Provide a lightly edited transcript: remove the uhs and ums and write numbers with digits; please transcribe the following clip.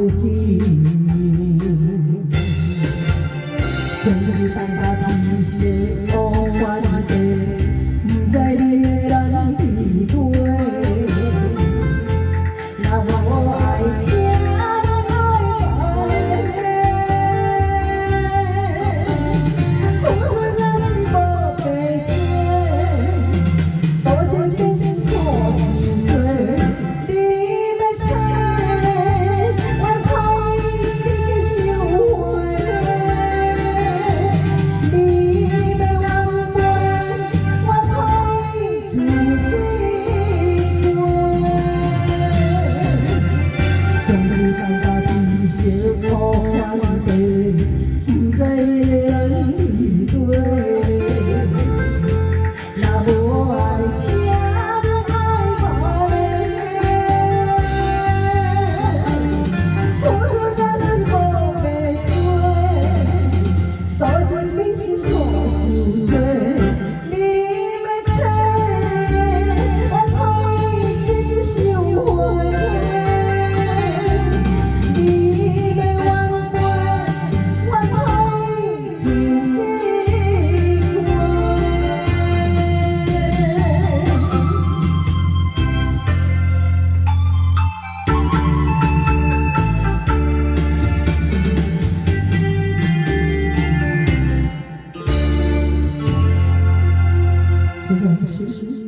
己。总是放假天色乌原地，不知你的人伫佗。若无爱情，爱别人。付出若是无白做，多情变成苦受罪。你要找我可以心收回。你要挽回，我可以自己过。总是放假天色乌原地，不知你的人伫佗。若无爱情，爱别人。付出若是无白做，多情变成苦受罪。你要找我可以心收回。你要挽回，我可以自己过。谢谢，谢谢。